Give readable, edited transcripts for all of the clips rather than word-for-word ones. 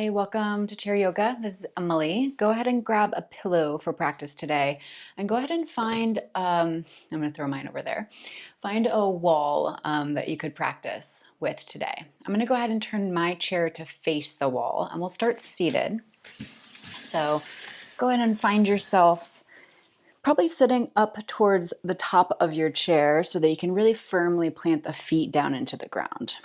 Hi, welcome to Chair Yoga. This is Emily. Go ahead and grab a pillow for practice today and go ahead and find, I'm going to throw mine over there. Find a wall that you could practice with today. I'm going to go ahead and turn my chair to face the wall and we'll start seated. So go ahead and find yourself probably sitting up towards the top of your chair so that you can really firmly plant the feet down into the ground.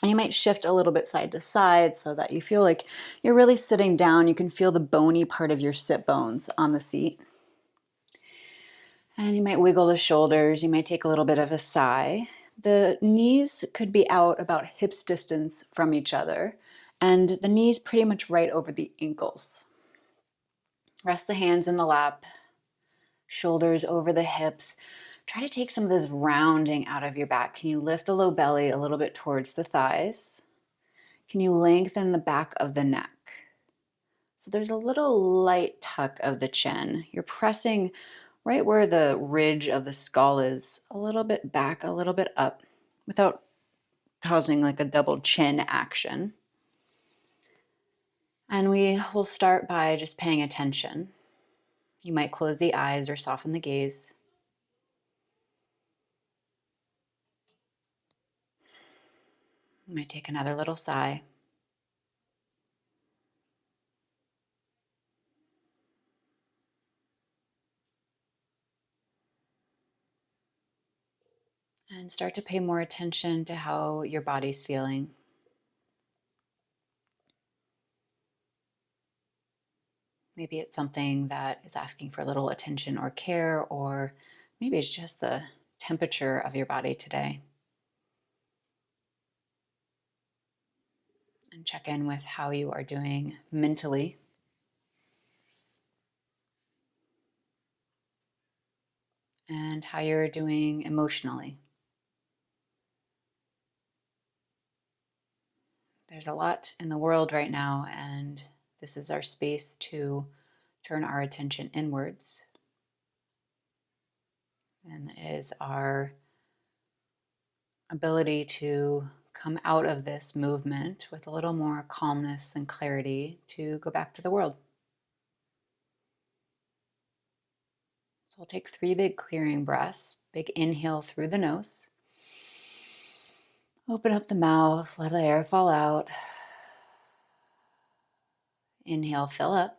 And you might shift a little bit side to side so that you feel like you're really sitting down. You can feel the bony part of your sit bones on the seat. And you might wiggle the shoulders. You might take a little bit of a sigh. The knees could be out about hips distance from each other, and the knees pretty much right over the ankles. Rest the hands in the lap, shoulders over the hips. Try to take some of this rounding out of your back. Can you lift the low belly a little bit towards the thighs? Can you lengthen the back of the neck? So there's a little light tuck of the chin. You're pressing right where the ridge of the skull is, a little bit back, a little bit up, without causing like a double chin action. And we will start by just paying attention. You might close the eyes or soften the gaze. You might take another little sigh. And start to pay more attention to how your body's feeling. Maybe it's something that is asking for a little attention or care, or maybe it's just the temperature of your body today. And check in with how you are doing mentally. And how you're doing emotionally. There's a lot in the world right now, and this is our space to turn our attention inwards. And it is our ability to come out of this movement with a little more calmness and clarity to go back to the world. So we'll take 3 big clearing breaths. Big inhale through the nose. Open up the mouth, let the air fall out. Inhale, fill up.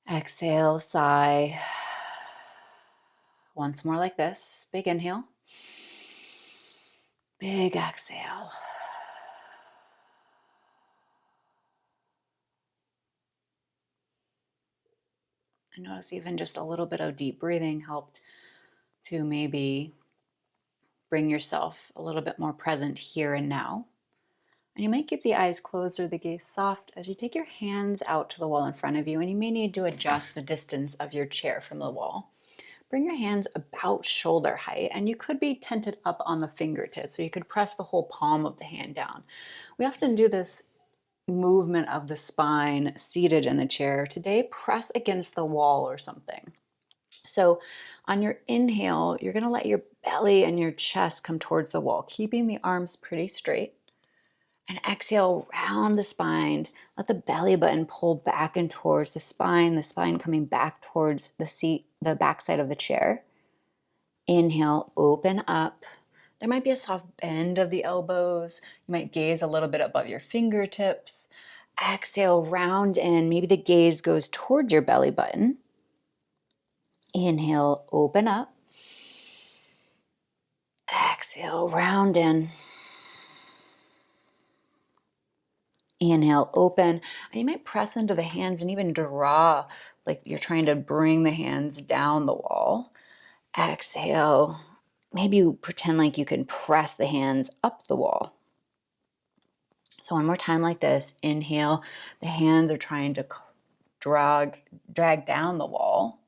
Exhale, sigh. Once more like this. Big inhale. Big exhale. And notice even just a little bit of deep breathing helped to maybe bring yourself a little bit more present here and now. And you might keep the eyes closed or the gaze soft as you take your hands out to the wall in front of you, and you may need to adjust the distance of your chair from the wall. Bring your hands about shoulder height, and you could be tented up on the fingertips, so you could press the whole palm of the hand down. We often do this movement of the spine seated in the chair. Today, press against the wall or something. So on your inhale, you're going to let your belly and your chest come towards the wall, keeping the arms pretty straight. And exhale, round the spine. Let the belly button pull back and towards the spine coming back towards the seat, the back side of the chair. Inhale, open up. There might be a soft bend of the elbows. You might gaze a little bit above your fingertips. Exhale, round in. Maybe the gaze goes towards your belly button. Inhale, open up. Exhale, round in. Inhale, open, and you might press into the hands and even draw like you're trying to bring the hands down the wall. Exhale, maybe you pretend like you can press the hands up the wall. So one more time like this. Inhale, the hands are trying to drag down the wall.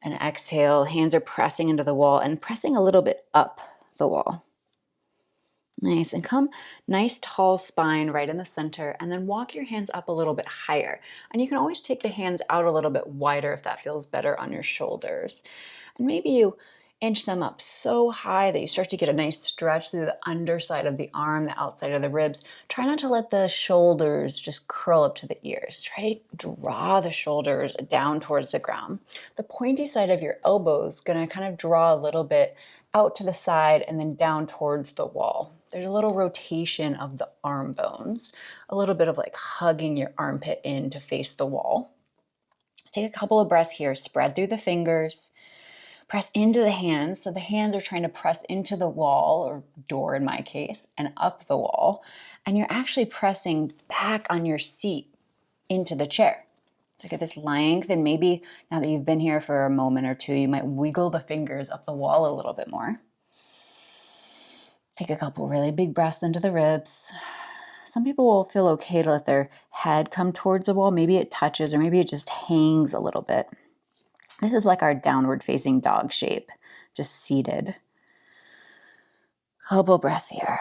And exhale, hands are pressing into the wall and pressing a little bit up the wall. Nice. And come nice tall spine right in the center, and then walk your hands up a little bit higher. And you can always take the hands out a little bit wider if that feels better on your shoulders. And maybe you inch them up so high that you start to get a nice stretch through the underside of the arm, the outside of the ribs. Try not to let the shoulders just curl up to the ears. Try to draw the shoulders down towards the ground. The pointy side of your elbow is going to kind of draw a little bit out to the side and then down towards the wall. There's a little rotation of the arm bones, a little bit of like hugging your armpit in to face the wall. Take a couple of breaths here, spread through the fingers. Press into the hands. So the hands are trying to press into the wall, or door in my case, and up the wall. And you're actually pressing back on your seat into the chair. So get this length, and maybe now that you've been here for a moment or two, you might wiggle the fingers up the wall a little bit more. Take a couple really big breaths into the ribs. Some people will feel okay to let their head come towards the wall. Maybe it touches, or maybe it just hangs a little bit. This is like our downward facing dog shape, just seated. Couple breaths here.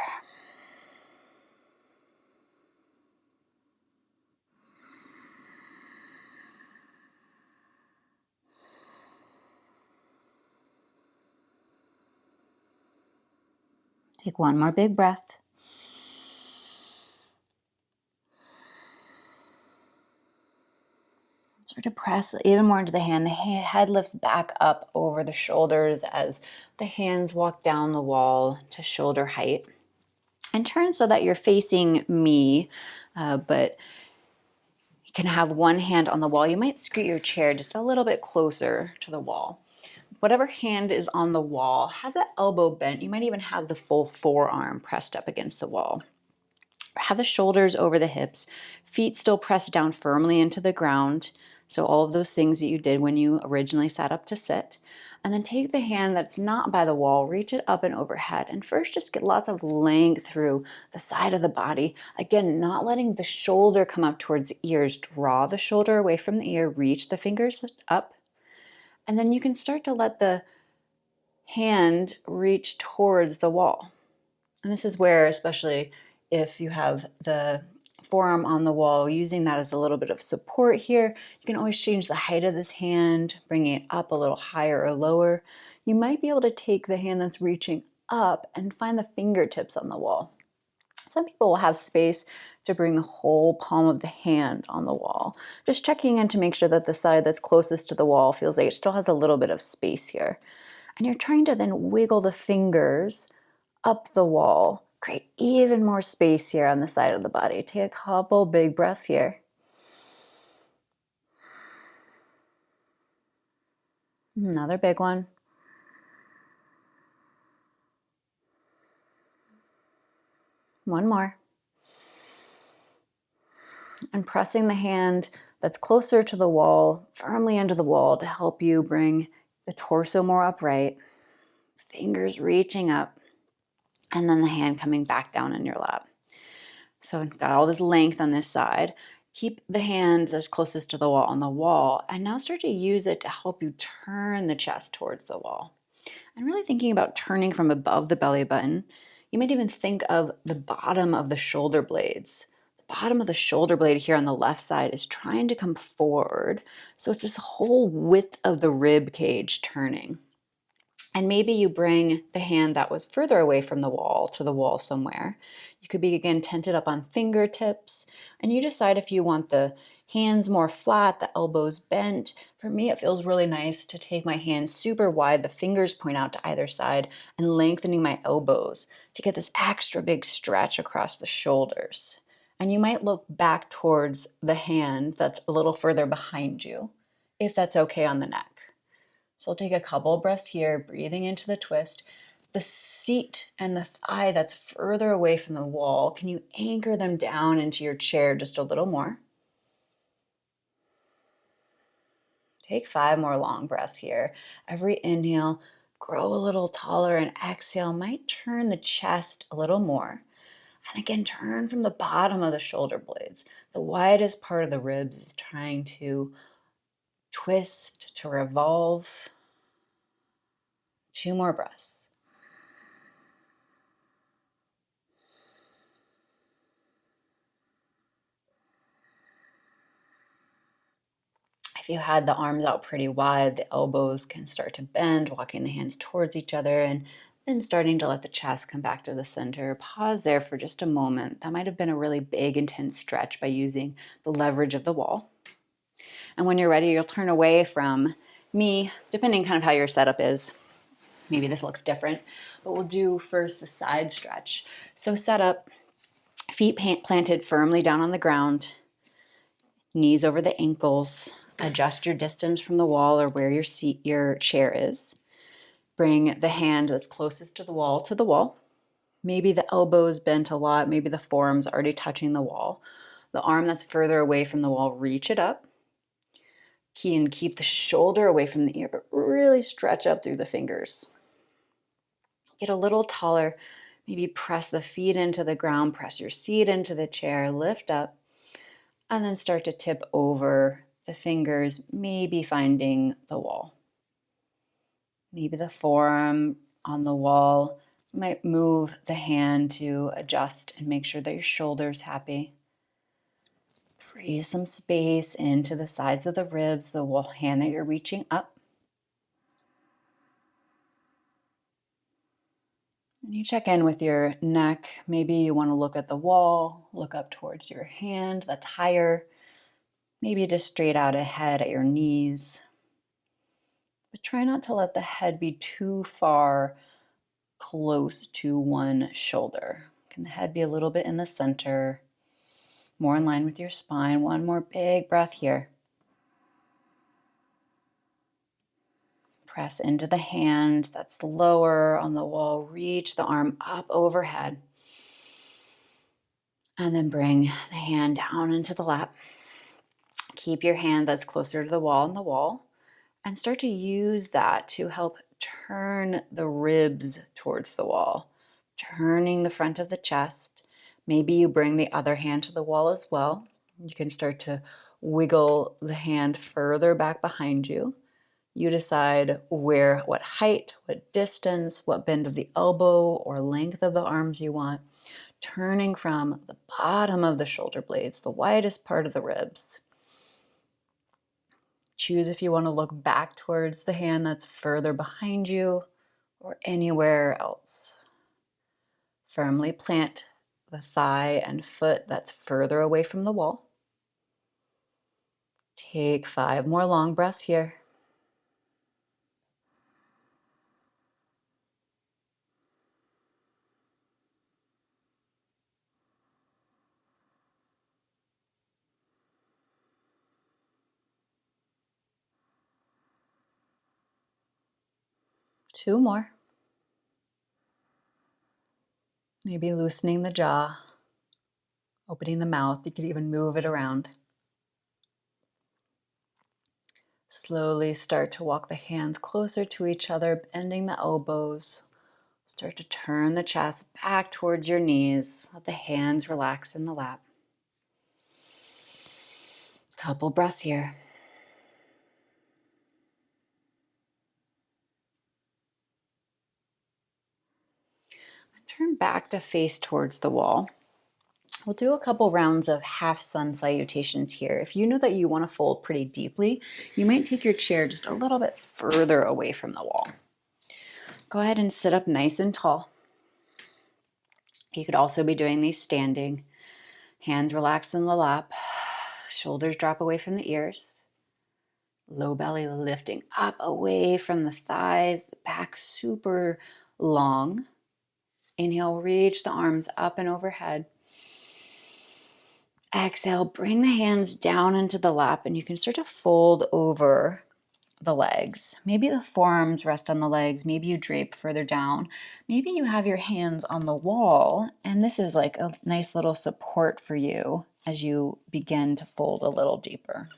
Take one more big breath. Start to press even more into the hand. The head lifts back up over the shoulders as the hands walk down the wall to shoulder height. And turn so that you're facing me, but you can have one hand on the wall. You might scoot your chair just a little bit closer to the wall. Whatever hand is on the wall, have the elbow bent. You might even have the full forearm pressed up against the wall. Have the shoulders over the hips, feet still pressed down firmly into the ground. So all of those things that you did when you originally sat up to sit. And then take the hand that's not by the wall, reach it up and overhead. And first just get lots of length through the side of the body. Again, not letting the shoulder come up towards the ears. Draw the shoulder away from the ear, reach the fingers up. And then you can start to let the hand reach towards the wall. And this is where, especially if you have the forearm on the wall, using that as a little bit of support here, you can always change the height of this hand, bringing it up a little higher or lower. You might be able to take the hand that's reaching up and find the fingertips on the wall. Some people will have space to bring the whole palm of the hand on the wall. Just checking in to make sure that the side that's closest to the wall feels like it still has a little bit of space here. And you're trying to then wiggle the fingers up the wall. Create even more space here on the side of the body. Take a couple big breaths here. Another big one. One more. And pressing the hand that's closer to the wall, firmly into the wall to help you bring the torso more upright. Fingers reaching up. And then the hand coming back down in your lap. So got all this length on this side. Keep the hand that's closest to the wall on the wall, and now start to use it to help you turn the chest towards the wall. And really thinking about turning from above the belly button. You might even think of the bottom of the shoulder blades. The bottom of the shoulder blade here on the left side is trying to come forward. So it's this whole width of the rib cage turning. And maybe you bring the hand that was further away from the wall to the wall somewhere. You could be, again, tented up on fingertips, and you decide if you want the hands more flat, the elbows bent. For me, it feels really nice to take my hands super wide, the fingers point out to either side, and lengthening my elbows to get this extra big stretch across the shoulders. And you might look back towards the hand that's a little further behind you, if that's okay on the neck. So I'll take a couple breaths here, breathing into the twist. The seat and the thigh that's further away from the wall, can you anchor them down into your chair just a little more? Take 5 more long breaths here. Every inhale, grow a little taller, and exhale might turn the chest a little more. And again, turn from the bottom of the shoulder blades. The widest part of the ribs is trying to twist, to revolve. 2 more breaths. If you had the arms out pretty wide, the elbows can start to bend, walking the hands towards each other, and then starting to let the chest come back to the center. Pause there for just a moment. That might have been a really big, intense stretch by using the leverage of the wall. And when you're ready, you'll turn away from me, depending kind of how your setup is. Maybe this looks different, but we'll do first the side stretch. So set up, feet planted firmly down on the ground, knees over the ankles. Adjust your distance from the wall or where your chair is. Bring the hand that's closest to the wall. Maybe the elbows bent a lot. Maybe the forearm's already touching the wall. The arm that's further away from the wall, reach it up. Keep the shoulder away from the ear, but really stretch up through the fingers. Get a little taller. Maybe press the feet into the ground, press your seat into the chair, lift up, and then start to tip over the fingers, maybe finding the wall. Maybe the forearm on the wall. You might move the hand to adjust and make sure that your shoulder's happy. Breathe some space into the sides of the ribs, the hand that you're reaching up. And you check in with your neck. Maybe you want to look at the wall, look up towards your hand that's higher. Maybe just straight out ahead at your knees. But try not to let the head be too far close to one shoulder. Can the head be a little bit in the center, more in line with your spine? One more big breath here. Press into the hand that's lower on the wall. Reach the arm up overhead. And then bring the hand down into the lap. Keep your hand that's closer to the wall on the wall. And start to use that to help turn the ribs towards the wall. Turning the front of the chest. Maybe you bring the other hand to the wall as well. You can start to wiggle the hand further back behind you. You decide what height, what distance, what bend of the elbow or length of the arms you want. Turning from the bottom of the shoulder blades, the widest part of the ribs. Choose if you want to look back towards the hand that's further behind you or anywhere else. Firmly plant the thigh and foot that's further away from the wall. Take 5 more long breaths here. Two more. Maybe loosening the jaw, opening the mouth. You could even move it around. Slowly start to walk the hands closer to each other, bending the elbows. Start to turn the chest back towards your knees. Let the hands relax in the lap. Couple breaths here. Turn back to face towards the wall. We'll do a couple rounds of half sun salutations here. If you know that you want to fold pretty deeply, you might take your chair just a little bit further away from the wall. Go ahead and sit up nice and tall. You could also be doing these standing. Hands relaxed in the lap. Shoulders drop away from the ears. Low belly lifting up away from the thighs. The back super long. Inhale, reach the arms up and overhead. Exhale, bring the hands down into the lap and you can start to fold over the legs. Maybe the forearms rest on the legs. Maybe you drape further down. Maybe you have your hands on the wall and this is like a nice little support for you as you begin to fold a little deeper.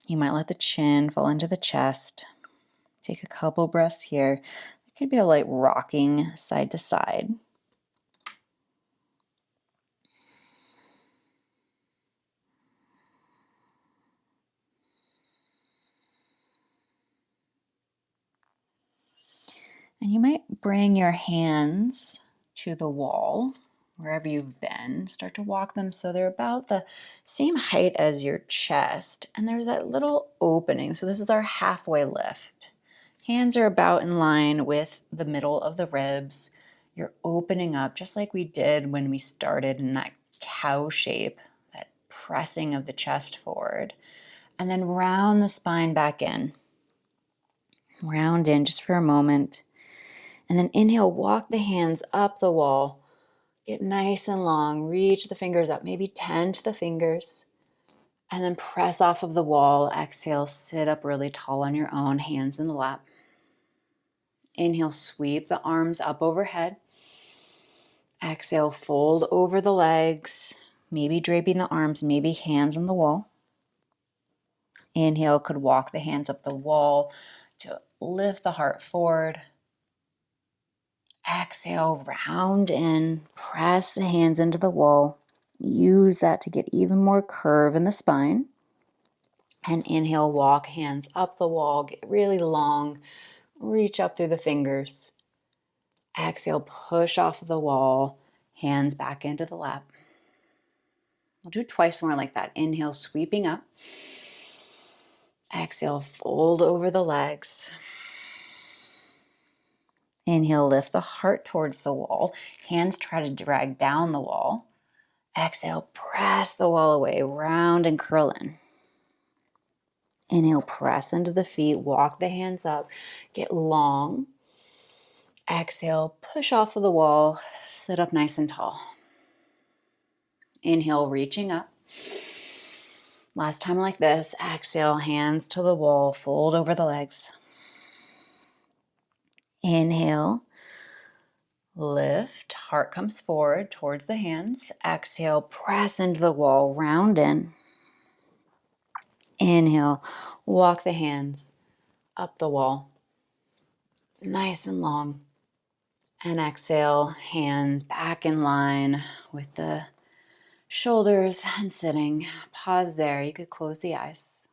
You might let the chin fall into the chest. Take a couple breaths here. It could be a light rocking side to side. And you might bring your hands to the wall wherever you've been. Start to walk them so they're about the same height as your chest. And there's that little opening. So this is our halfway lift. Hands are about in line with the middle of the ribs. You're opening up just like we did when we started in that cow shape, that pressing of the chest forward. And then round the spine back in. Round in just for a moment. And then inhale, walk the hands up the wall. Get nice and long. Reach the fingers up, maybe 10 to the fingers. And then press off of the wall. Exhale, sit up really tall on your own, hands in the lap. Inhale, sweep the arms up overhead. Exhale, fold over the legs, maybe draping the arms, maybe hands on the wall. Inhale, could walk the hands up the wall to lift the heart forward. Exhale, round in, press the hands into the wall. Use that to get even more curve in the spine. And inhale, walk hands up the wall, get really long, reach up through the fingers. Exhale, push off the wall, hands back into the lap. We'll do twice more like that. Inhale, sweeping up. Exhale, fold over the legs. Inhale, lift the heart towards the wall. Hands try to drag down the wall. Exhale, press the wall away, round and curl in. Inhale, press into the feet, walk the hands up, get long. Exhale, push off of the wall, sit up nice and tall. Inhale, reaching up. Last time like this, exhale, hands to the wall, fold over the legs. Inhale, lift, heart comes forward towards the hands. Exhale, press into the wall, round in. Inhale, walk the hands up the wall, nice and long. And exhale, hands back in line with the shoulders and sitting. Pause there. You could close the eyes.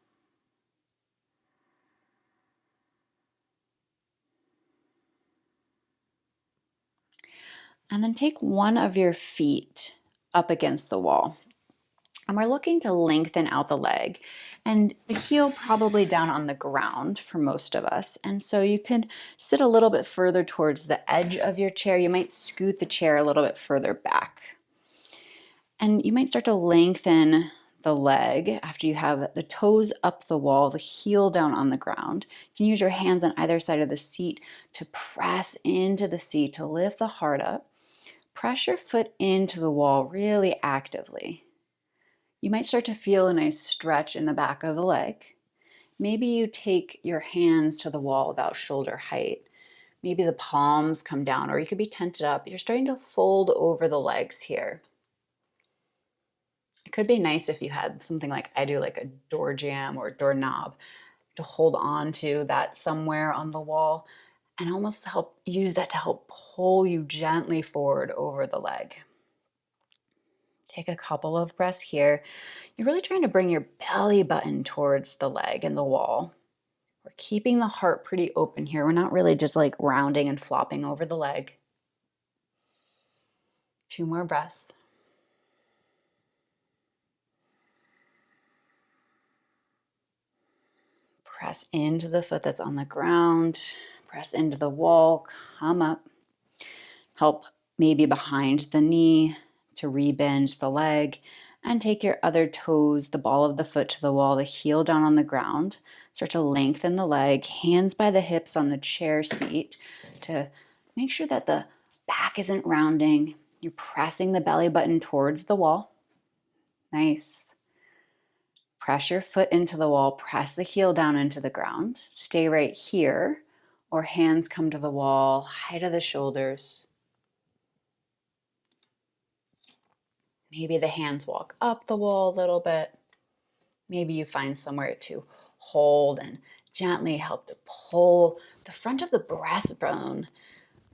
And then take one of your feet up against the wall. And we're looking to lengthen out the leg and the heel probably down on the ground for most of us. And so you can sit a little bit further towards the edge of your chair. You might scoot the chair a little bit further back. And you might start to lengthen the leg after you have the toes up the wall, the heel down on the ground. You can use your hands on either side of the seat to press into the seat to lift the heart up. Press your foot into the wall really actively. You might start to feel a nice stretch in the back of the leg. Maybe you take your hands to the wall about shoulder height. Maybe the palms come down, or you could be tented up. You're starting to fold over the legs here. It could be nice if you had something like I do, like a door jamb or doorknob, to hold on to that somewhere on the wall and almost help use that to help pull you gently forward over the leg. Take a couple of breaths here. You're really trying to bring your belly button towards the leg and the wall. We're keeping the heart pretty open here. We're not really just like rounding and flopping over the leg. 2 more breaths. Press into the foot that's on the ground. Press into the wall. Come up. Help maybe behind the knee to rebend the leg. And take your other toes, the ball of the foot to the wall, the heel down on the ground. Start to lengthen the leg, hands by the hips on the chair seat to make sure that the back isn't rounding. You're pressing the belly button towards the wall. Nice. Press your foot into the wall, press the heel down into the ground. Stay right here, or hands come to the wall, height of the shoulders. Maybe the hands walk up the wall a little bit. Maybe you find somewhere to hold and gently help to pull the front of the breastbone,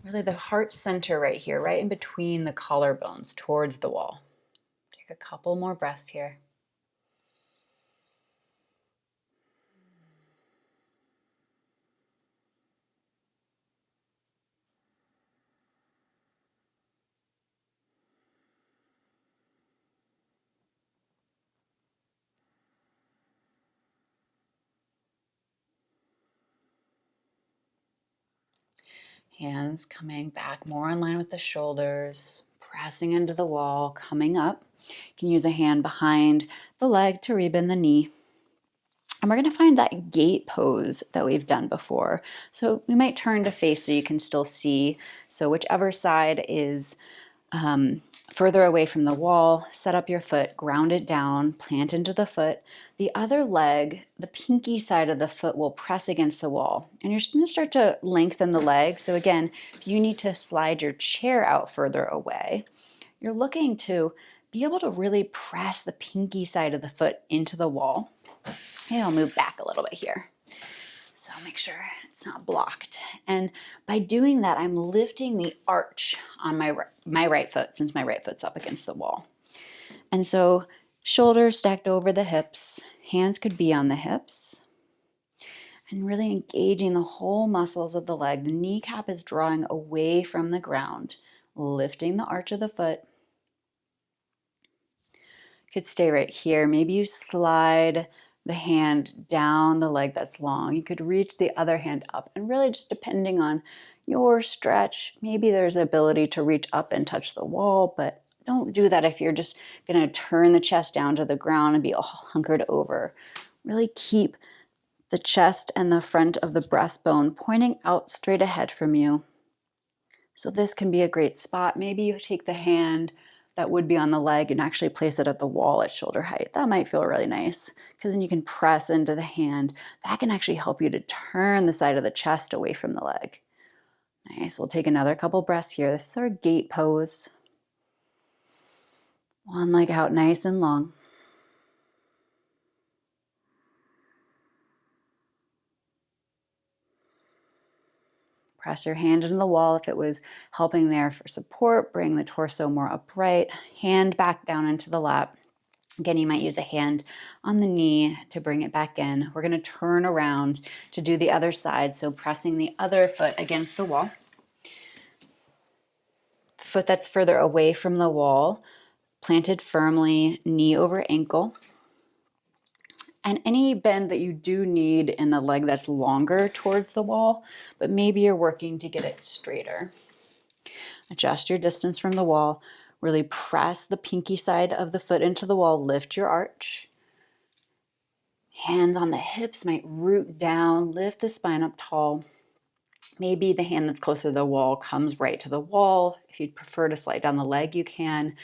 really the heart center right here, right in between the collarbones towards the wall. Take a couple more breaths here. Hands coming back more in line with the shoulders, pressing into the wall, coming up. You can use a hand behind the leg to rebend the knee. And we're going to find that gate pose that we've done before. So we might turn to face so you can still see. So whichever side is further away from the wall, set up your foot, ground it down, plant into the foot. The other leg, the pinky side of the foot, will press against the wall. And you're just going to start to lengthen the leg. So again, if you need to slide your chair out further away, you're looking to be able to really press the pinky side of the foot into the wall. Okay, I'll move back a little bit here. So make sure it's not blocked. And by doing that, I'm lifting the arch on my right foot, since my right foot's up against the wall. And so shoulders stacked over the hips, hands could be on the hips, and really engaging the whole muscles of the leg. The kneecap is drawing away from the ground, lifting the arch of the foot. Could stay right here. Maybe you slide the hand down the leg that's long. You could reach the other hand up, and really just depending on your stretch, maybe there's an ability to reach up and touch the wall, but don't do that if you're just going to turn the chest down to the ground and be all hunkered over. Really keep the chest and the front of the breastbone pointing out straight ahead from you. So this can be a great spot. Maybe you take the hand that would be on the leg and actually place it at the wall at shoulder height. That might feel really nice, because then you can press into the hand. That can actually help you to turn the side of the chest away from the leg. Nice. We'll take another couple breaths here. This is our gate pose. One leg out nice and long. Press your hand into the wall if it was helping there for support. Bring the torso more upright. Hand back down into the lap. Again, you might use a hand on the knee to bring it back in. We're going to turn around to do the other side. So pressing the other foot against the wall. The foot that's further away from the wall, planted firmly, knee over ankle. And any bend that you do need in the leg that's longer towards the wall, but maybe you're working to get it straighter. Adjust your distance from the wall. Really press the pinky side of the foot into the wall. Lift your arch. Hands on the hips might root down. Lift the spine up tall. Maybe the hand that's closer to the wall comes right to the wall. If you'd prefer to slide down the leg, you can.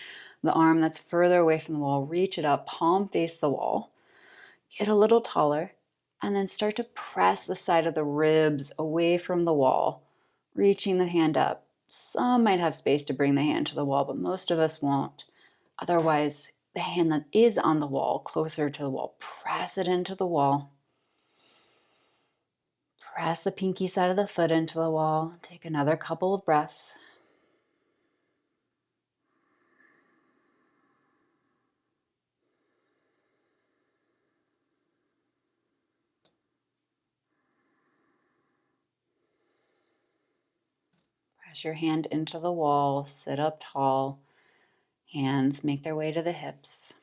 The arm that's further away from the wall, reach it up, palm face the wall. Get a little taller, and then start to press the side of the ribs away from the wall, reaching the hand up. Some might have space to bring the hand to the wall, but most of us won't. Otherwise, the hand that is on the wall, closer to the wall, press it into the wall. Press the pinky side of the foot into the wall. Take another couple of breaths. Press your hand into the wall, sit up tall. Hands make their way to the hips.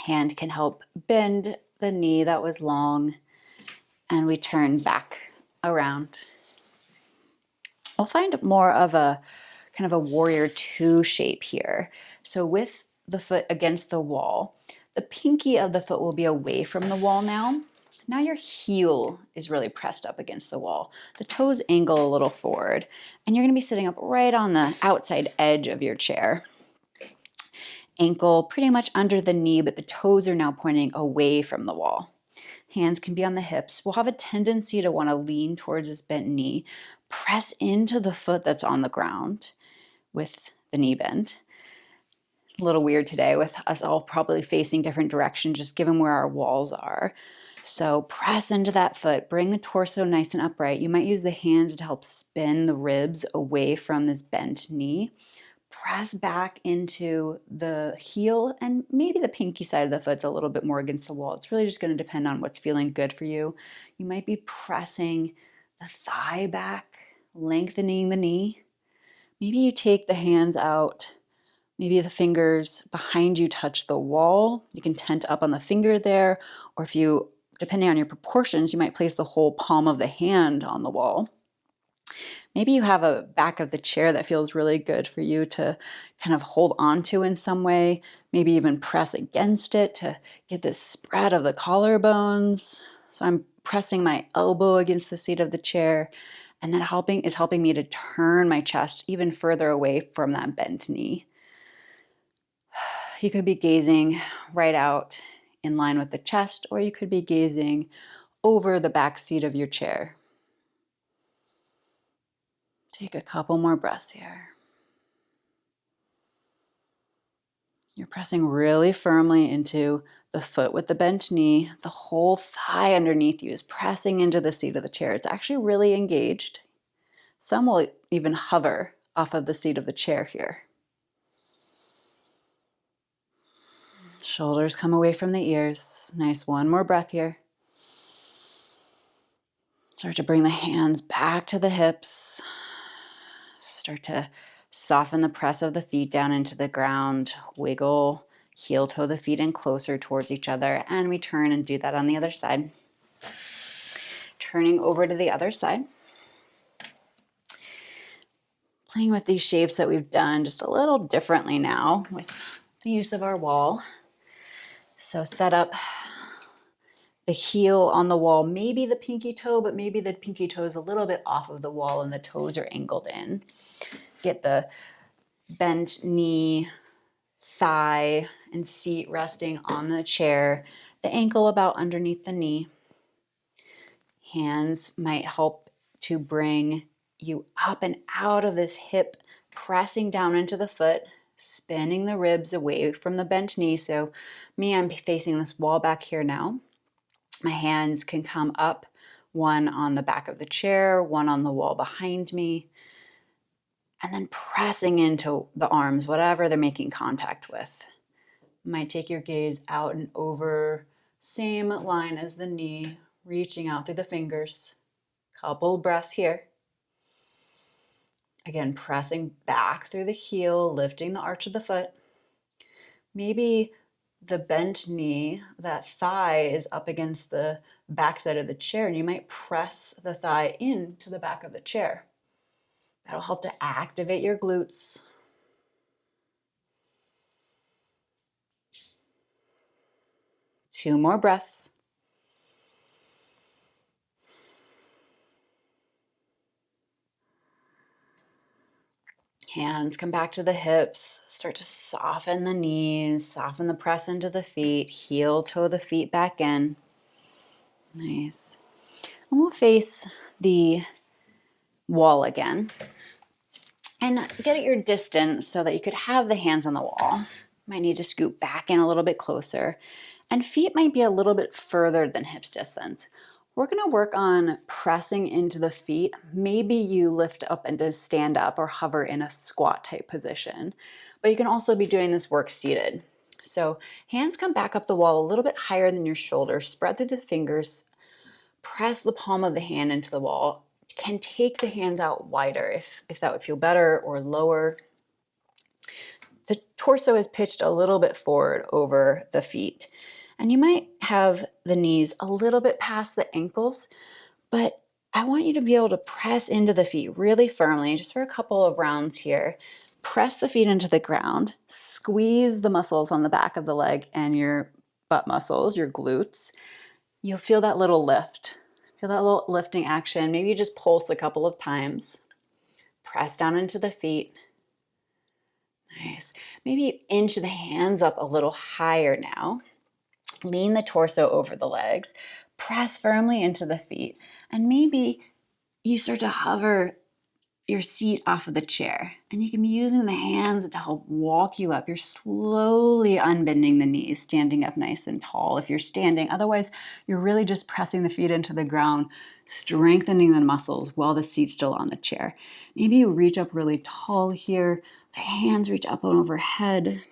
Hand can help bend the knee that was long, and we turn back around. We'll find more of a kind of a warrior two shape here. So with the foot against the wall, the pinky of the foot will be away from the wall now. Now your heel is really pressed up against the wall. The toes angle a little forward, and you're going to be sitting up right on the outside edge of your chair. Ankle pretty much under the knee, but the toes are now pointing away from the wall. Hands can be on the hips. We'll have a tendency to want to lean towards this bent knee. Press into the foot that's on the ground with the knee bend. A little weird today with us all probably facing different directions, just given where our walls are. So press into that foot. Bring the torso nice and upright. You might use the hands to help spin the ribs away from this bent knee. Press back into the heel, and maybe the pinky side of the foot's a little bit more against the wall. It's really just going to depend on what's feeling good for you. You might be pressing the thigh back, lengthening the knee. Maybe you take the hands out. Maybe the fingers behind you touch the wall. You can tent up on the finger there, or if you, depending on your proportions, you might place the whole palm of the hand on the wall. Maybe you have a back of the chair that feels really good for you to kind of hold on to in some way, maybe even press against it to get this spread of the collarbones. So I'm pressing my elbow against the seat of the chair, and that is helping me to turn my chest even further away from that bent knee. You could be gazing right out in line with the chest, or you could be gazing over the back seat of your chair. Take a couple more breaths here. You're pressing really firmly into the foot with the bent knee. The whole thigh underneath you is pressing into the seat of the chair. It's actually really engaged. Some will even hover off of the seat of the chair here. Shoulders come away from the ears. Nice, one more breath here. Start to bring the hands back to the hips. Start to soften the press of the feet down into the ground. Wiggle, heel toe the feet in closer towards each other, and we turn and do that on the other side. Turning over to the other side. Playing with these shapes that we've done just a little differently now with the use of our wall. So set up the heel on the wall, maybe the pinky toe, but maybe the pinky toe is a little bit off of the wall and the toes are angled in. Get the bent knee, thigh, and seat resting on the chair, the ankle about underneath the knee. Hands might help to bring you up and out of this hip, pressing down into the foot, spinning the ribs away from the bent knee. So me, I'm facing this wall back here now. My hands can come up, one on the back of the chair, one on the wall behind me, and then pressing into the arms, whatever they're making contact with. You might take your gaze out and over, same line as the knee, reaching out through the fingers. Couple breaths here. Again, pressing back through the heel, lifting the arch of the foot. Maybe the bent knee, that thigh is up against the back side of the chair, and you might press the thigh into the back of the chair. That'll help to activate your glutes. Two more breaths. Hands come back to the hips. Start to soften the knees, soften the press into the feet, heel toe the feet back in. Nice. And we'll face the wall again. And get at your distance so that you could have the hands on the wall. Might need to scoot back in a little bit closer. And feet might be a little bit further than hips distance. We're going to work on pressing into the feet. Maybe you lift up and to stand up or hover in a squat type position. But you can also be doing this work seated. So hands come back up the wall a little bit higher than your shoulders. Spread through the fingers. Press the palm of the hand into the wall. Can take the hands out wider if that would feel better, or lower. The torso is pitched a little bit forward over the feet. And you might have the knees a little bit past the ankles, but I want you to be able to press into the feet really firmly, just for a couple of rounds here. Press the feet into the ground, squeeze the muscles on the back of the leg and your butt muscles, your glutes. You'll feel that little lift. Feel that little lifting action. Maybe you just pulse a couple of times. Press down into the feet. Nice. Maybe inch the hands up a little higher now. Lean the torso over the legs. Press firmly into the feet. And maybe you start to hover your seat off of the chair. And you can be using the hands to help walk you up. You're slowly unbending the knees, standing up nice and tall if you're standing. Otherwise, you're really just pressing the feet into the ground, strengthening the muscles while the seat's still on the chair. Maybe you reach up really tall here. The hands reach up and overhead.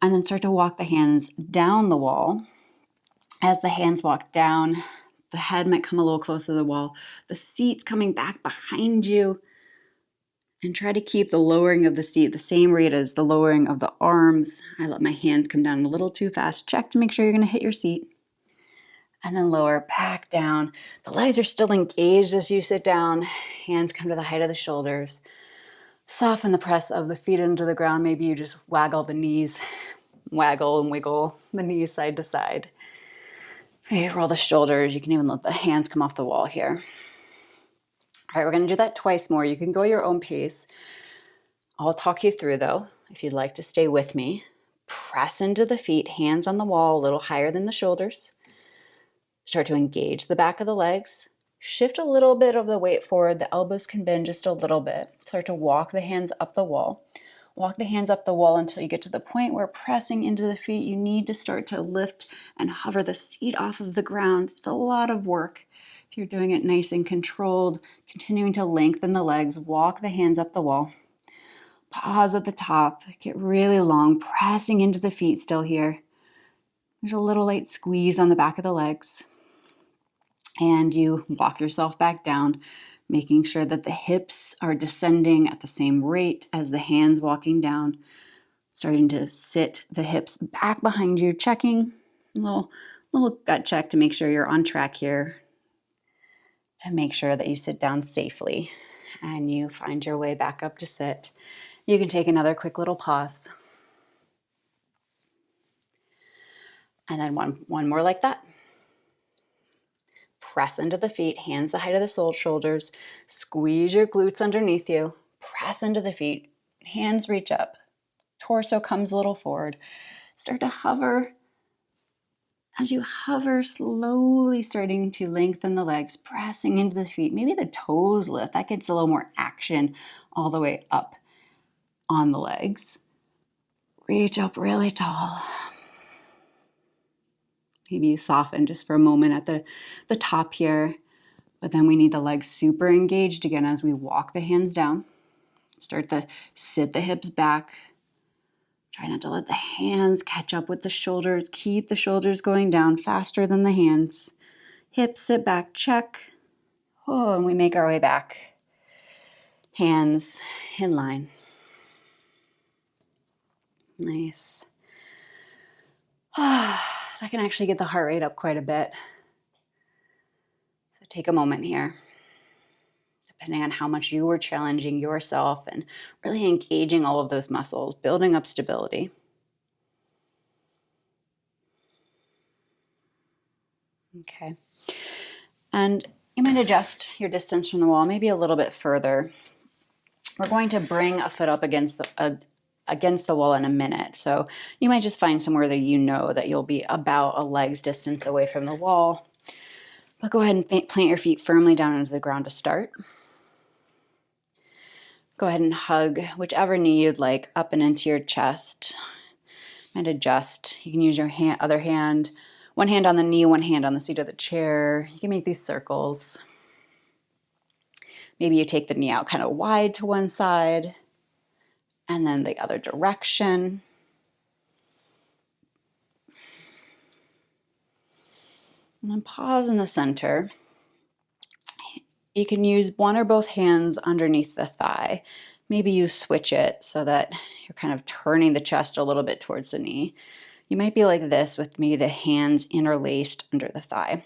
And then start to walk the hands down the wall. As the hands walk down, the head might come a little closer to the wall. The seat's coming back behind you. And try to keep the lowering of the seat the same rate as the lowering of the arms. I let my hands come down a little too fast. Check to make sure you're going to hit your seat. and then lower back down. The legs are still engaged as you sit down. Hands come to the height of the shoulders. Soften the press of the feet into the ground. Maybe you just waggle the knees, waggle and wiggle the knees side to side. Maybe roll the shoulders. You can even let the hands come off the wall here. All right, we're going to do that twice more. You can go your own pace. I'll talk you through though, if you'd like to stay with me. Press into the feet, hands on the wall, a little higher than the shoulders. Start to engage the back of the legs. Shift a little bit of the weight forward. The elbows can bend just a little bit. Start to walk the hands up the wall. Walk the hands up the wall until you get to the point where pressing into the feet, you need to start to lift and hover the seat off of the ground. It's a lot of work. If you're doing it nice and controlled, continuing to lengthen the legs, walk the hands up the wall. Pause at the top, get really long, pressing into the feet still here. There's a little light squeeze on the back of the legs. And you walk yourself back down, making sure that the hips are descending at the same rate as the hands walking down. Starting to sit the hips back behind you, checking a little gut check to make sure you're on track here, to make sure that you sit down safely and you find your way back up to sit. You can take another quick little pause. And then one more like that. Press into the feet, hands the height of the shoulders. Squeeze your glutes underneath you. Press into the feet, hands reach up. Torso comes a little forward. Start to hover. As you hover, slowly starting to lengthen the legs, pressing into the feet. Maybe the toes lift. That gets a little more action all the way up on the legs. Reach up really tall. Maybe you soften just for a moment at the top here, but then we need the legs super engaged again as we walk the hands down. Start to sit the hips back. Try not to let the hands catch up with the shoulders. Keep the shoulders going down faster than the hands. Hips sit back, check. Oh, and we make our way back. Hands in line. Nice. That can actually get the heart rate up quite a bit. So take a moment here, depending on how much you are challenging yourself and really engaging all of those muscles, building up stability. Okay. And you might adjust your distance from the wall, maybe a little bit further. We're going to bring a foot up against the wall in a minute. So you might just find somewhere that you know that you'll be about a leg's distance away from the wall. But go ahead and plant your feet firmly down into the ground to start. Go ahead and hug whichever knee you'd like up and into your chest. And adjust. You can use your other hand, one hand on the knee, one hand on the seat of the chair. You can make these circles. Maybe you take the knee out kind of wide to one side and then the other direction. And then pause in the center. You can use one or both hands underneath the thigh. Maybe you switch it so that you're kind of turning the chest a little bit towards the knee. You might be like this with maybe the hands interlaced under the thigh.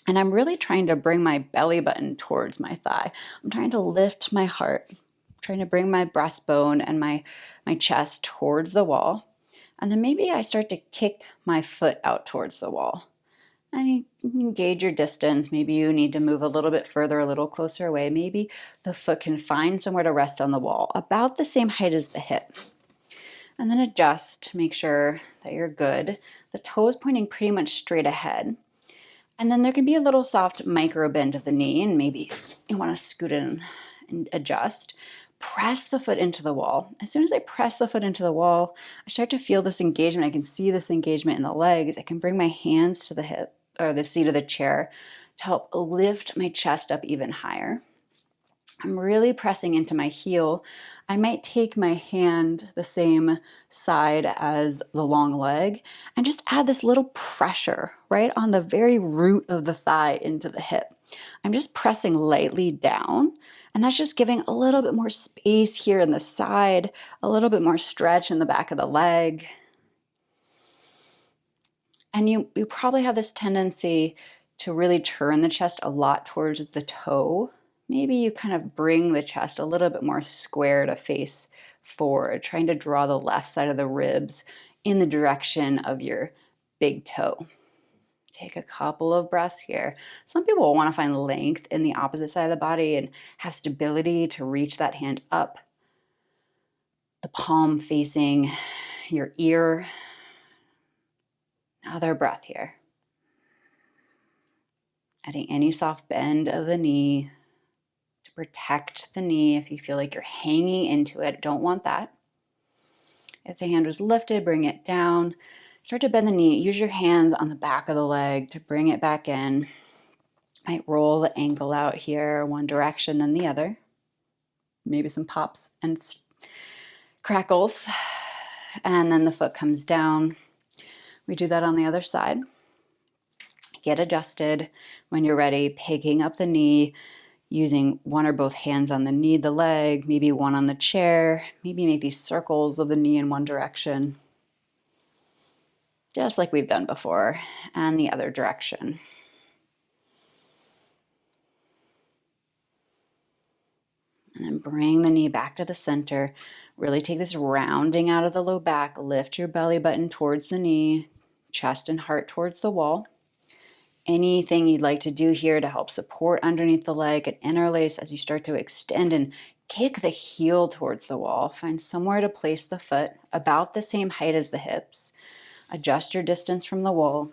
And I'm really trying to bring my belly button towards my thigh. I'm trying to lift my heart, I'm trying to bring my breastbone and my chest towards the wall. And then maybe I start to kick my foot out towards the wall. And you can gauge your distance. Maybe you need to move a little bit further, a little closer away. Maybe the foot can find somewhere to rest on the wall, about the same height as the hip. And then adjust to make sure that you're good. The toe is pointing pretty much straight ahead. And then there can be a little soft micro bend of the knee, and maybe you want to scoot in and adjust. Press the foot into the wall. As soon as I press the foot into the wall, I start to feel this engagement. I can see this engagement in the legs. I can bring my hands to the hip or the seat of the chair to help lift my chest up even higher. I'm really pressing into my heel. I might take my hand the same side as the long leg and just add this little pressure right on the very root of the thigh into the hip. I'm just pressing lightly down, and that's just giving a little bit more space here in the side, a little bit more stretch in the back of the leg. And you probably have this tendency to really turn the chest a lot towards the toe. Maybe you kind of bring the chest a little bit more square to face forward, trying to draw the left side of the ribs in the direction of your big toe. Take a couple of breaths here. Some people will want to find length in the opposite side of the body and have stability to reach that hand up, the palm facing your ear. Another breath here. Adding any soft bend of the knee to protect the knee. If you feel like you're hanging into it, don't want that. If the hand was lifted, bring it down. Start to bend the knee. Use your hands on the back of the leg to bring it back in. Might roll the ankle out here, one direction, then the other. Maybe some pops and crackles. And then the foot comes down. We do that on the other side. Get adjusted. When you're ready, picking up the knee, using one or both hands on the knee, the leg, maybe one on the chair. Maybe make these circles of the knee in one direction, just like we've done before, and the other direction. And then bring the knee back to the center. Really take this rounding out of the low back. Lift your belly button towards the knee, chest and heart towards the wall. Anything you'd like to do here to help support underneath the leg and interlace as you start to extend and kick the heel towards the wall. Find somewhere to place the foot about the same height as the hips. Adjust your distance from the wall.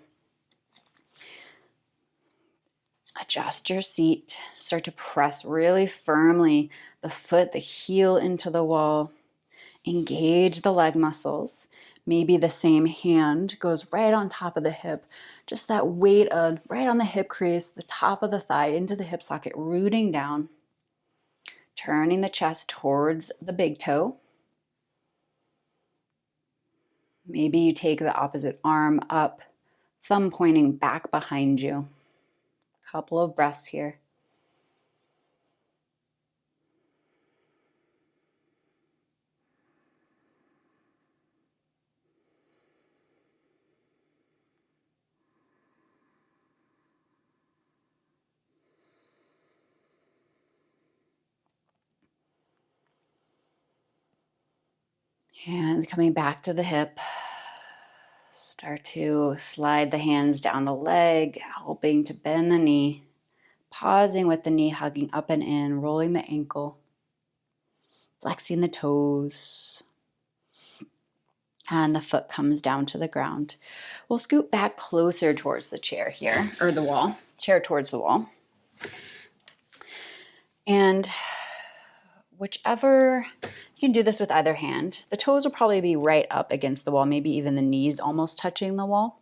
Adjust your seat. Start to press really firmly the foot, the heel into the wall. Engage the leg muscles. Maybe the same hand goes right on top of the hip. Just that weight of right on the hip crease, the top of the thigh into the hip socket, rooting down. Turning the chest towards the big toe. Maybe you take the opposite arm up, thumb pointing back behind you. Couple of breaths here. And coming back to the hip, start to slide the hands down the leg, helping to bend the knee, pausing with the knee hugging up and in, rolling the ankle, flexing the toes, and the foot comes down to the ground. We'll scoot back closer towards the chair here, or the wall, chair towards the wall. And whichever, you can do this with either hand. The toes will probably be right up against the wall, maybe even the knees almost touching the wall.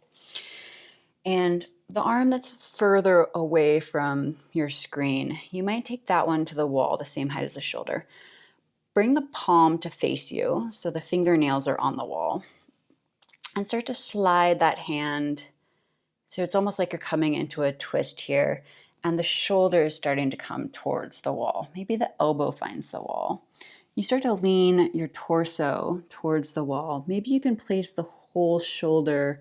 And the arm that's further away from your screen, you might take that one to the wall, the same height as the shoulder. Bring the palm to face you so the fingernails are on the wall. And start to slide that hand. So it's almost like you're coming into a twist here. And the shoulder is starting to come towards the wall. Maybe the elbow finds the wall. You start to lean your torso towards the wall. Maybe you can place the whole shoulder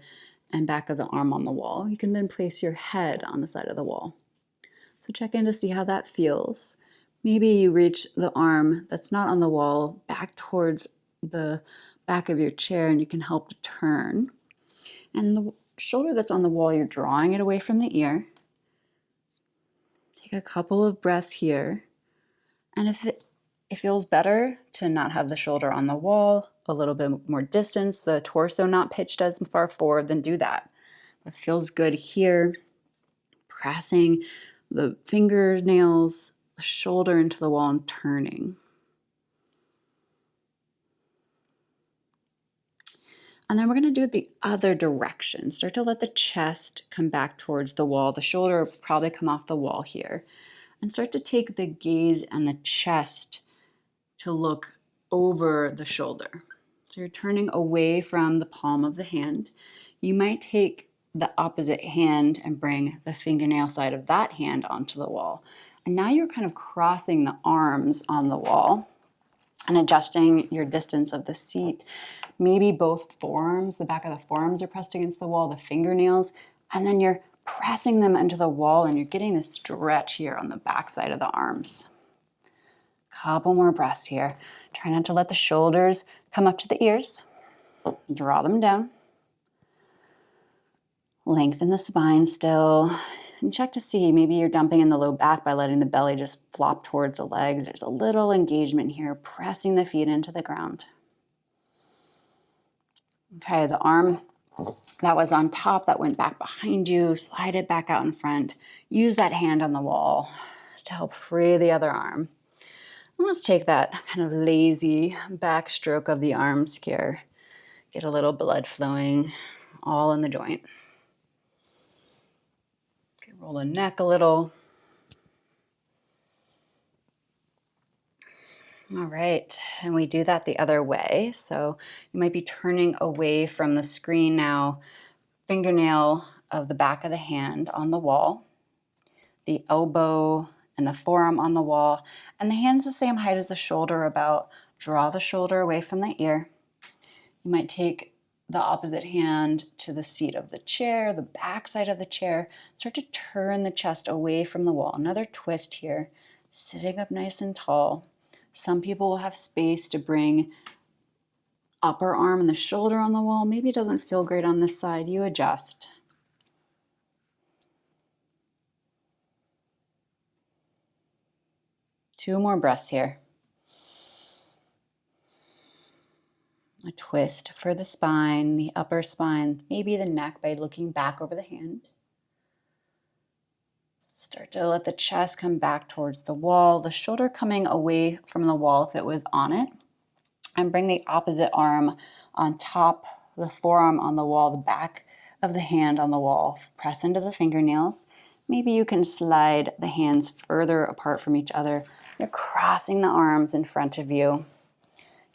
and back of the arm on the wall. You can then place your head on the side of the wall. So check in to see how that feels. Maybe you reach the arm that's not on the wall back towards the back of your chair and you can help to turn. And the shoulder that's on the wall, you're drawing it away from the ear. Take a couple of breaths here. And if it feels better to not have the shoulder on the wall, a little bit more distance, the torso not pitched as far forward, then do that. If it feels good here, pressing the fingernails, the shoulder into the wall and turning. And then we're going to do it the other direction. Start to let the chest come back towards the wall. The shoulder will probably come off the wall here. And start to take the gaze and the chest to look over the shoulder. So you're turning away from the palm of the hand. You might take the opposite hand and bring the fingernail side of that hand onto the wall. And now you're kind of crossing the arms on the wall. and adjusting your distance of the seat. Maybe both forearms, the back of the forearms are pressed against the wall, the fingernails, and then you're pressing them into the wall and you're getting this stretch here on the back side of the arms. Couple more breaths here. Try not to let the shoulders come up to the ears. Draw them down. Lengthen the spine still. And check to see, maybe you're dumping in the low back by letting the belly just flop towards the legs. There's a little engagement here, pressing the feet into the ground. Okay, the arm that was on top that went back behind you, slide it back out in front. Use that hand on the wall to help free the other arm. And let's take that kind of lazy back stroke of the arms here. Get a little blood flowing all in the joint. Okay, roll the neck a little. All right, and we do that the other way. So you might be turning away from the screen now, fingernail of the back of the hand on the wall, the elbow and the forearm on the wall, and the hand's the same height as the shoulder about. Draw the shoulder away from the ear. You might take the opposite hand to the seat of the chair, the back side of the chair. Start to turn the chest away from the wall. Another twist here, sitting up nice and tall. Some people will have space to bring upper arm and the shoulder on the wall. Maybe it doesn't feel great on this side. You adjust. Two more breaths here. A twist for the spine, the upper spine, maybe the neck by looking back over the hand. Start to let the chest come back towards the wall, the shoulder coming away from the wall if it was on it. And bring the opposite arm on top, the forearm on the wall, the back of the hand on the wall. Press into the fingernails. Maybe you can slide the hands further apart from each other. You're crossing the arms in front of you.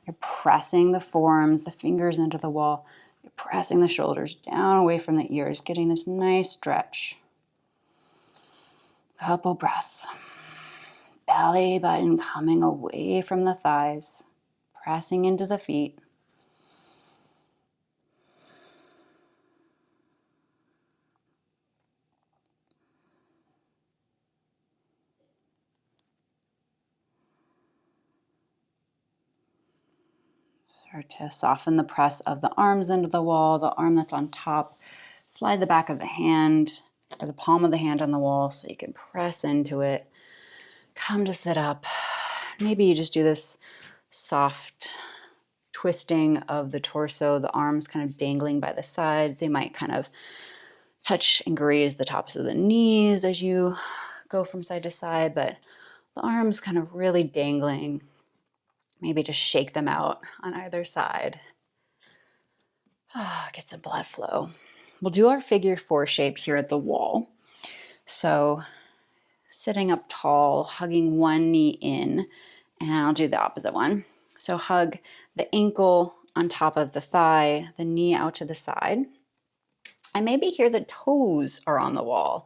You're pressing the forearms, the fingers into the wall. You're pressing the shoulders down away from the ears, getting this nice stretch. Couple breaths. Belly button coming away from the thighs, pressing into the feet. Start to soften the press of the arms into the wall, the arm that's on top. Slide the back of the hand or the palm of the hand on the wall so you can press into it. Come to sit up. Maybe you just do this soft twisting of the torso, the arms kind of dangling by the sides. They might kind of touch and graze the tops of the knees as you go from side to side, but the arms kind of really dangling. Maybe just shake them out on either side. Get some blood flow. We'll do our figure four shape here at the wall. So sitting up tall, hugging one knee in, and I'll do the opposite one. So hug the ankle on top of the thigh, the knee out to the side. And maybe here the toes are on the wall.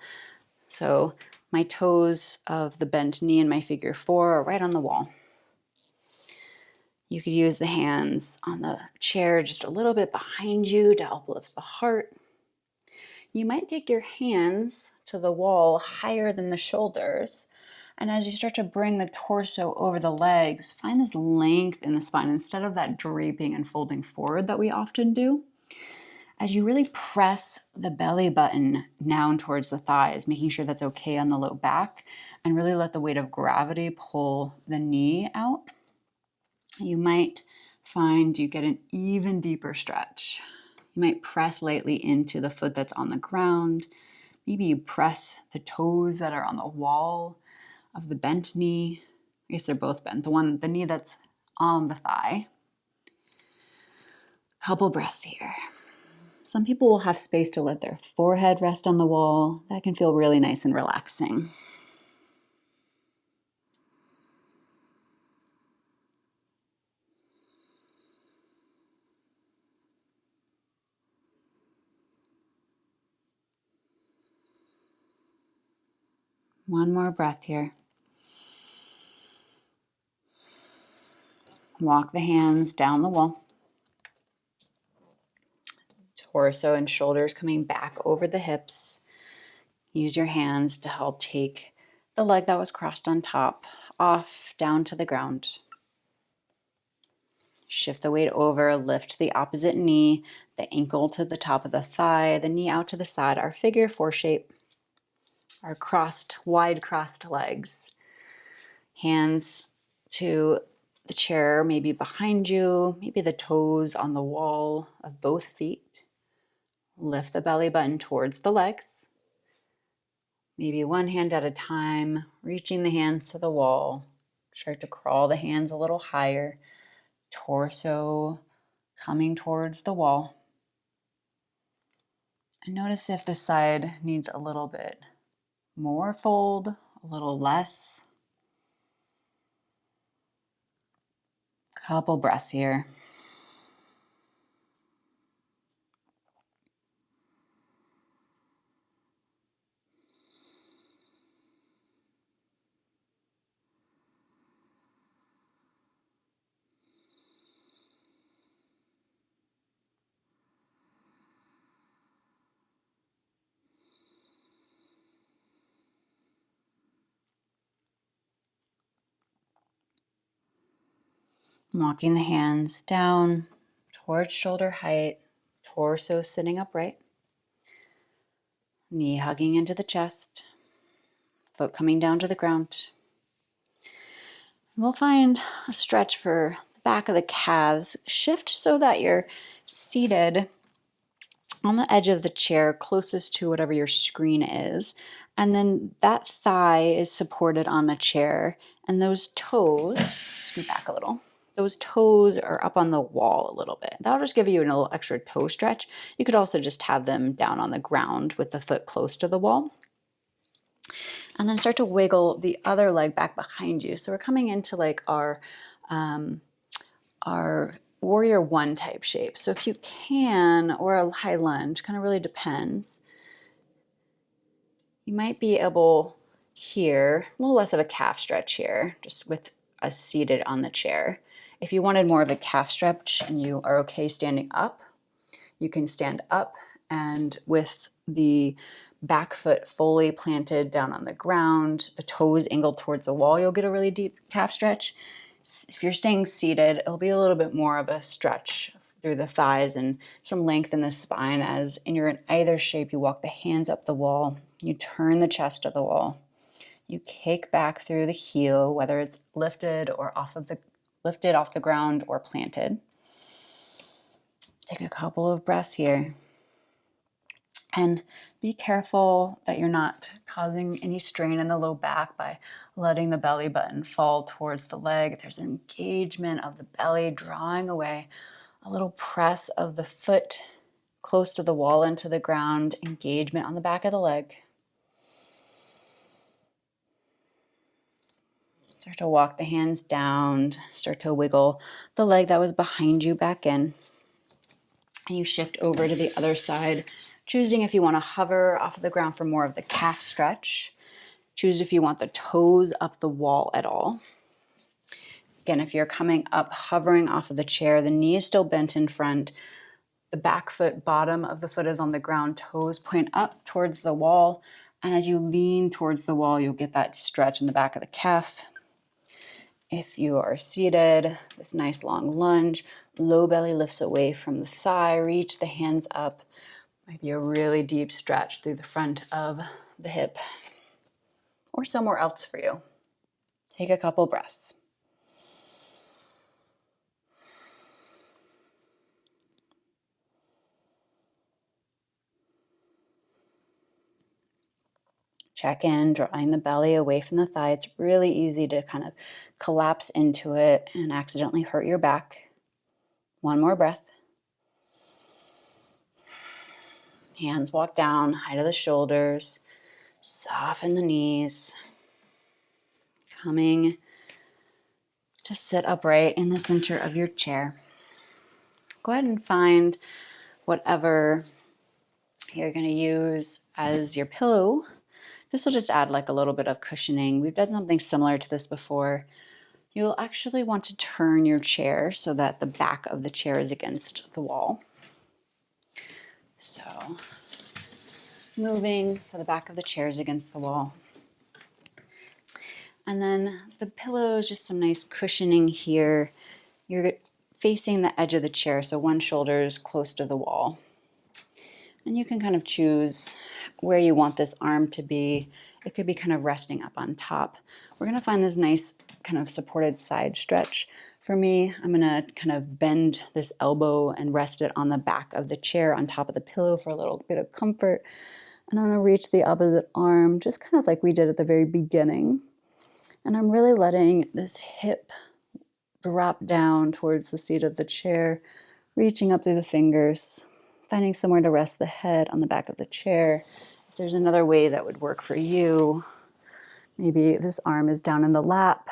So my toes of the bent knee in my figure four are right on the wall. You could use the hands on the chair just a little bit behind you to help lift the heart. You might take your hands to the wall higher than the shoulders. And as you start to bring the torso over the legs, find this length in the spine instead of that draping and folding forward that we often do. As you really press the belly button down towards the thighs, making sure that's okay on the low back, and really let the weight of gravity pull the knee out, you might find you get an even deeper stretch. You might press lightly into the foot that's on the ground. Maybe you press the toes that are on the wall of the bent knee. I guess they're both bent. The knee that's on the thigh. Couple breaths here. Some people will have space to let their forehead rest on the wall. That can feel really nice and relaxing. One more breath here. Walk the hands down the wall. Torso and shoulders coming back over the hips. Use your hands to help take the leg that was crossed on top off down to the ground. Shift the weight over, lift the opposite knee, the ankle to the top of the thigh, the knee out to the side, our figure four shape, our wide crossed legs. Hands to the chair, maybe behind you, maybe the toes on the wall of both feet. Lift the belly button towards the legs. Maybe one hand at a time, reaching the hands to the wall. Start to crawl the hands a little higher. Torso coming towards the wall. And notice if the side needs a little bit more fold, a little less. Couple breaths here. Walking the hands down towards shoulder height, torso sitting upright, knee hugging into the chest, foot coming down to the ground. We'll find a stretch for the back of the calves. Shift so that you're seated on the edge of the chair closest to whatever your screen is. And then that thigh is supported on the chair. And those toes, scoot back a little, those toes are up on the wall a little bit. That'll just give you a little extra toe stretch. You could also just have them down on the ground with the foot close to the wall. And then start to wiggle the other leg back behind you. So we're coming into like our warrior one type shape. So if you can, or a high lunge, kind of really depends. You might be able here, a little less of a calf stretch here, just with us seated on the chair. If you wanted more of a calf stretch and you are okay standing up, you can stand up and with the back foot fully planted down on the ground, the toes angled towards the wall, you'll get a really deep calf stretch. If you're staying seated, it'll be a little bit more of a stretch through the thighs and some length in the spine as you're in either shape. You walk the hands up the wall, you turn the chest to the wall, you kick back through the heel, whether it's lifted off the ground or planted. Take a couple of breaths here. And be careful that you're not causing any strain in the low back by letting the belly button fall towards the leg. There's engagement of the belly drawing away, a little press of the foot close to the wall into the ground, engagement on the back of the leg. Start to walk the hands down, start to wiggle the leg that was behind you back in. And you shift over to the other side, choosing if you want to hover off of the ground for more of the calf stretch. Choose if you want the toes up the wall at all. Again, if you're coming up, hovering off of the chair, the knee is still bent in front. The back foot, bottom of the foot is on the ground, toes point up towards the wall. And as you lean towards the wall, you'll get that stretch in the back of the calf. If you are seated, this nice long lunge, low belly lifts away from the thigh, reach the hands up. Might be a really deep stretch through the front of the hip or somewhere else for you. Take a couple breaths. Check in, drawing the belly away from the thigh. It's really easy to kind of collapse into it and accidentally hurt your back. One more breath. Hands walk down, height of the shoulders. Soften the knees. Coming to sit upright in the center of your chair. Go ahead and find whatever you're going to use as your pillow. This will just add like a little bit of cushioning. We've done something similar to this before. You'll actually want to turn your chair so that the back of the chair is against the wall. So moving so the back of the chair is against the wall. And then the pillow is just some nice cushioning here. You're facing the edge of the chair, so one shoulder is close to the wall. And you can kind of choose where you want this arm to be. It could be kind of resting up on top. We're going to find this nice kind of supported side stretch. For me, I'm going to kind of bend this elbow and rest it on the back of the chair on top of the pillow for a little bit of comfort. And I'm going to reach the opposite arm, just kind of like we did at the very beginning. And I'm really letting this hip drop down towards the seat of the chair, reaching up through the fingers, finding somewhere to rest the head on the back of the chair. If there's another way that would work for you, maybe this arm is down in the lap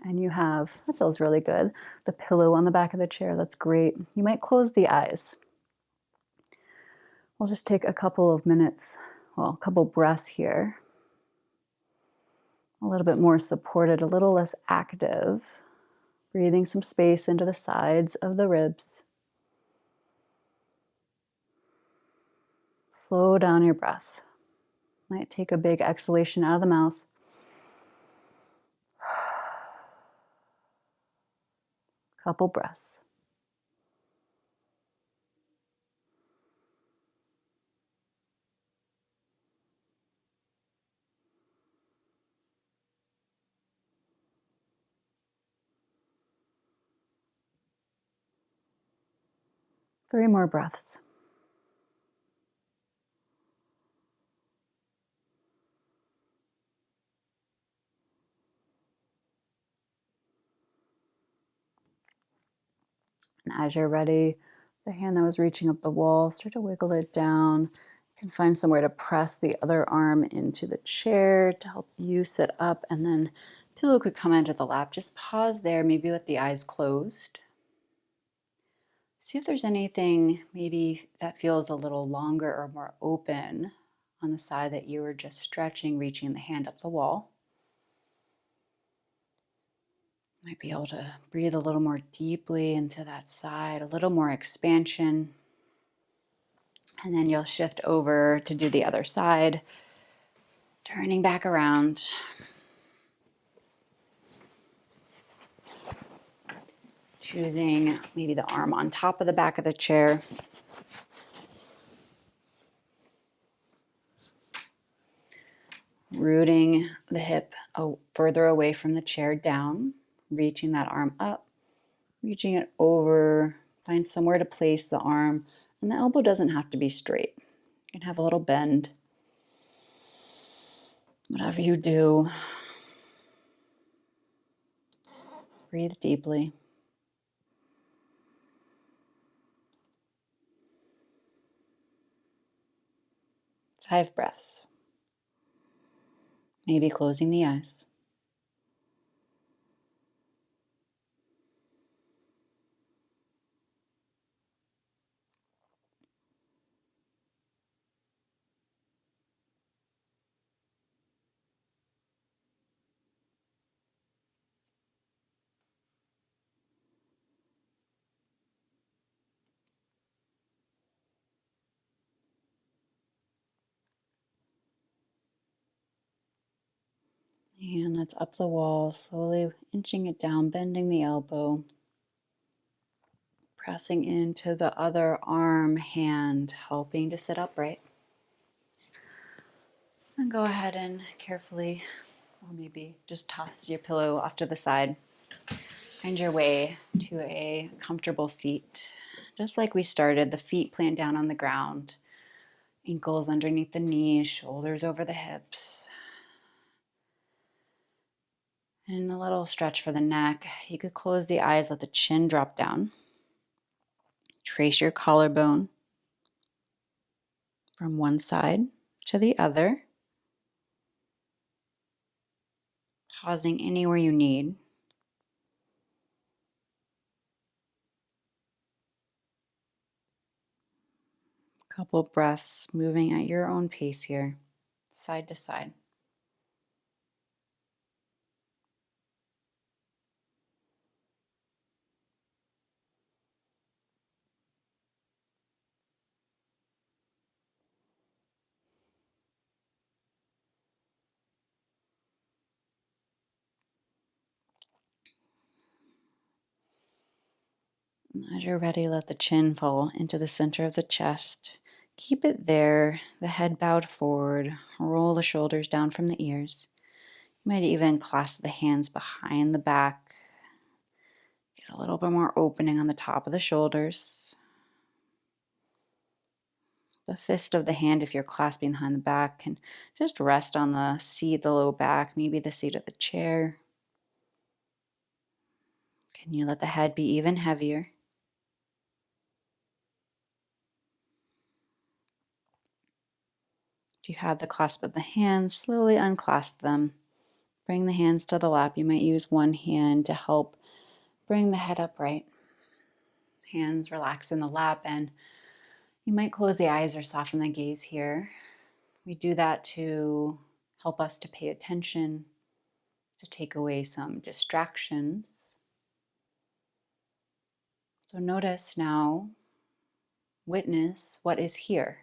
and you have, that feels really good, the pillow on the back of the chair. That's great. You might close the eyes. We'll just take a couple of minutes, well, a couple breaths here. A little bit more supported, a little less active. Breathing some space into the sides of the ribs. Slow down your breath. Might take a big exhalation out of the mouth. Couple breaths. Three more breaths. And as you're ready, the hand that was reaching up the wall, start to wiggle it down. You can find somewhere to press the other arm into the chair to help you sit up, and then pillow could come into the lap. Just pause there, maybe with the eyes closed. See if there's anything maybe that feels a little longer or more open on the side that you were just stretching, reaching the hand up the wall. Might be able to breathe a little more deeply into that side, a little more expansion. And then you'll shift over to do the other side, turning back around. Choosing maybe the arm on top of the back of the chair. Rooting the hip further away from the chair down, reaching that arm up, reaching it over, find somewhere to place the arm, and the elbow doesn't have to be straight. You can have a little bend. Whatever you do, breathe deeply. Five breaths. Maybe closing the eyes. And that's up the wall, slowly inching it down, bending the elbow, pressing into the other arm, hand, helping to sit upright. And go ahead and carefully, or maybe just toss your pillow off to the side. Find your way to a comfortable seat. Just like we started, the feet plant down on the ground, ankles underneath the knees, shoulders over the hips. And a little stretch for the neck. You could close the eyes, let the chin drop down. Trace your collarbone from one side to the other. Pausing anywhere you need. Couple breaths, moving at your own pace here, side to side. As you're ready, let the chin fall into the center of the chest. Keep it there, the head bowed forward. Roll the shoulders down from the ears. You might even clasp the hands behind the back. Get a little bit more opening on the top of the shoulders. The fist of the hand, if you're clasping behind the back, can just rest on the seat, the low back, maybe the seat of the chair. Can you let the head be even heavier? If you have the clasp of the hands, slowly unclasp them. Bring the hands to the lap. You might use one hand to help bring the head upright. Hands relax in the lap, and you might close the eyes or soften the gaze here. We do that to help us to pay attention, to take away some distractions. So notice now, witness what is here.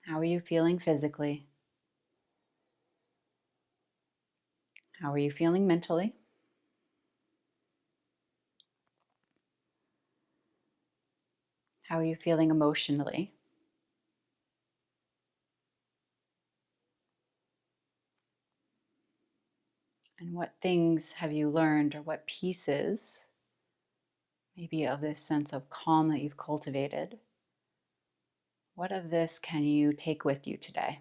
How are you feeling physically? How are you feeling mentally? How are you feeling emotionally? And what things have you learned, or what pieces, maybe of this sense of calm that you've cultivated, what of this can you take with you today?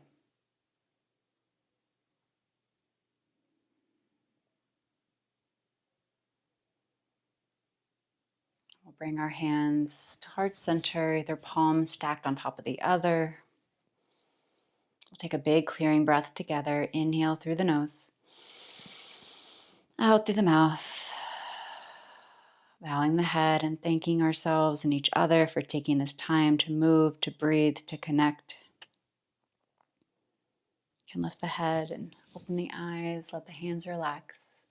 We'll bring our hands to heart center, either palms stacked on top of the other. We'll take a big clearing breath together. Inhale through the nose, out through the mouth. Bowing the head and thanking ourselves and each other for taking this time to move, to breathe, to connect. You can lift the head and open the eyes, let the hands relax.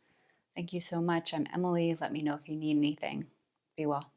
Thank you so much. I'm Emily. Let me know if you need anything. Be well.